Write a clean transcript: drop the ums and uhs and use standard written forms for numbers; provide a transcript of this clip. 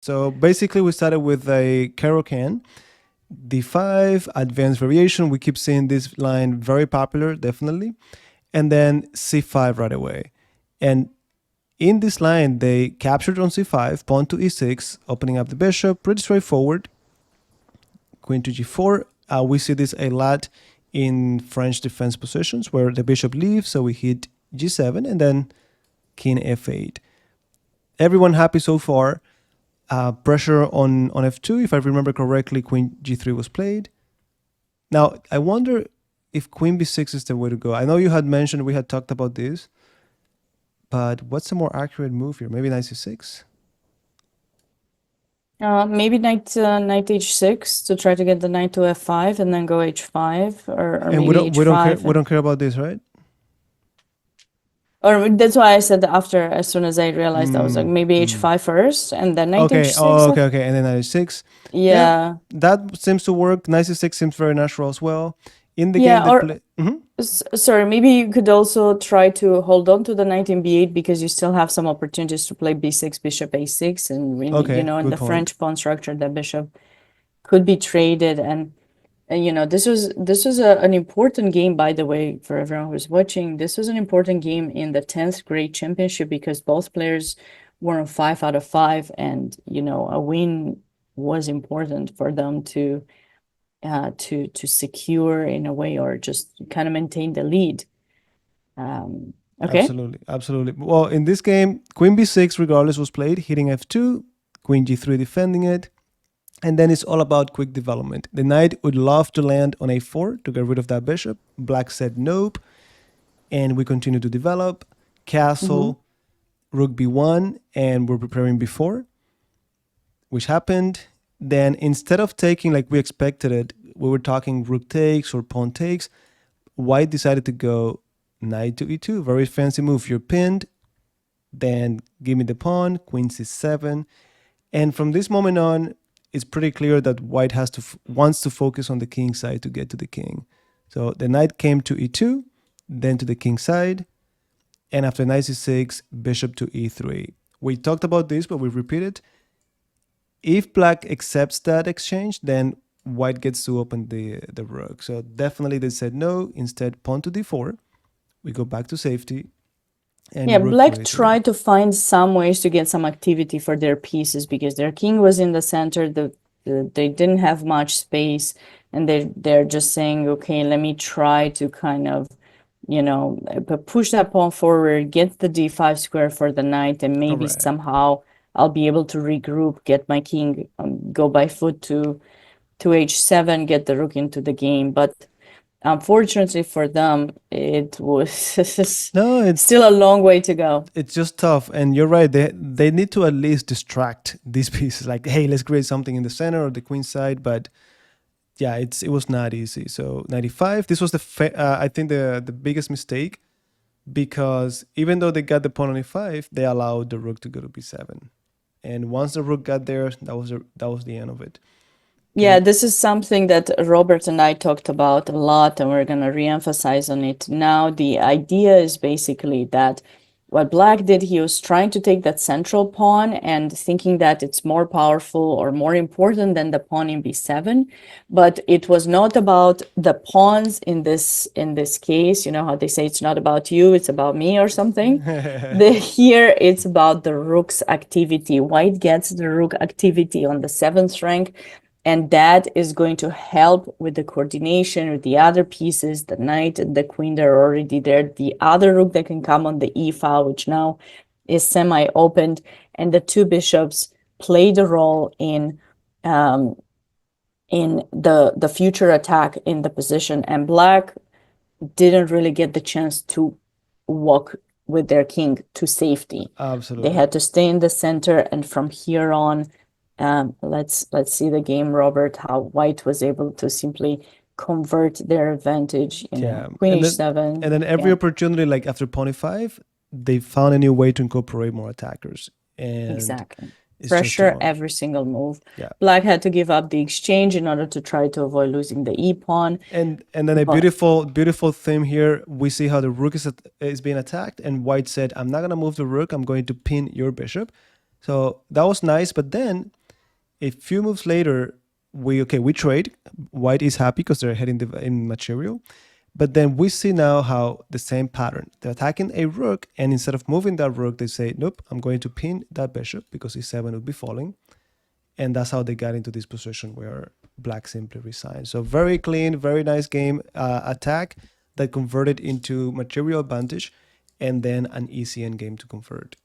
So basically, we started with a Caro-Kann, D5, advanced variation. We keep seeing this line very popular, definitely. And then C5 right away. And in this line, they captured on C5, pawn to E6, opening up the bishop, pretty straightforward. Queen to G4. We see this a lot in French defense positions where the bishop leaves, so we hit G7 and then King F8. Everyone happy so far. Pressure on F2. If I remember correctly, Queen G3 was played. Now, I wonder if Queen B6 is the way to go. I know you had mentioned, we had talked about this, but what's a more accurate move here? Maybe Knight C6? Maybe knight h6 to try to get the knight to f5 and then go h5 or And maybe we don't care. h5. We don't care about this, right? Or that's why I said after, as soon as I realized, I was like, maybe h5 first and then knight Okay. h6. Oh, okay. And then Knight H6. Yeah. That seems to work. Knight C6 seems very natural as well. In the Yeah, game, or they play. sorry, maybe you could also try to hold on to the knight in b8 because you still have some opportunities to play b6, bishop a6, and really, Okay, in good the point. French pawn structure, the bishop could be traded. And this was an important game, by the way, for everyone who's watching. This was an important game in the 10th grade championship because both players were on 5 out of 5, and a win was important for them to secure in a way, or just kind of maintain the lead. Okay. Absolutely. Well, in this game, Queen B6 regardless was played, hitting F2, Queen G3 defending it, and then it's all about quick development. The knight would love to land on A4 to get rid of that bishop. Black said nope, and we continue to develop. Castle, Rook B1, and we're preparing B4, which happened. Then instead of taking like we expected it, we were talking rook takes or pawn takes, White decided to go knight to E2. Very fancy move. You're pinned, then give me the pawn, Queen C7. And from this moment on, it's pretty clear that White wants to focus on the king side to get to the king. So the knight came to E2, then to the king side, and after knight C6, bishop to E3. We talked about this, but we repeat it. If Black accepts that exchange, then White gets to open the rook. So definitely they said no. Instead, pawn to D4. We go back to safety. And Yeah, rook to Black A3. tried to find some ways to get some activity for their pieces because their king was in the center. They didn't have much space, and they're just saying, okay, let me try to kind of, push that pawn forward, get the d5 square for the knight, and maybe Correct. somehow I'll be able to regroup, get my king, go by foot to h7, get the rook into the game. But unfortunately for them, it was It's still a long way to go. It's just tough, and you're right. They need to at least distract these pieces. Like, hey, let's create something in the center or the queen side. But yeah, it was not easy. So 95. This was I think the biggest mistake, because even though they got the pawn on E5, they allowed the rook to go to B7, and once the rook got there, that was the end of it. Yeah, this is something that Robert and I talked about a lot, and we're going to reemphasize on it now. The idea is basically that what Black did, he was trying to take that central pawn and thinking that it's more powerful or more important than the pawn in b7. But it was not about the pawns in this case. You know how they say it's not about you, it's about me or something. Here it's about the rook's activity. White gets the rook activity on the 7th rank, and that is going to help with the coordination with the other pieces, the knight and the queen that are already there, the other rook that can come on the e file, which now is semi-opened, and the two bishops play the role in the future attack in the position. And Black didn't really get the chance to walk with their king to safety. Absolutely. They had to stay in the center, and from here on, let's see the game, Robert, how White was able to simply convert their advantage, queen h7. And then every opportunity, like after pawn e5, they found a new way to incorporate more attackers. And exactly. Pressure every single move. Yeah. Black had to give up the exchange in order to try to avoid losing the e-pawn. And then a beautiful theme here. We see how the rook is being attacked, and White said, I'm not going to move the rook, I'm going to pin your bishop. So that was nice. But then a few moves later, we trade. White is happy because they're ahead in material. But then we see now how the same pattern. They're attacking a rook, and instead of moving that rook, they say, nope, I'm going to pin that bishop because e7 would be falling. And that's how they got into this position where black simply resigned. So very clean, very nice game attack that converted into material advantage, and then an easy endgame to convert.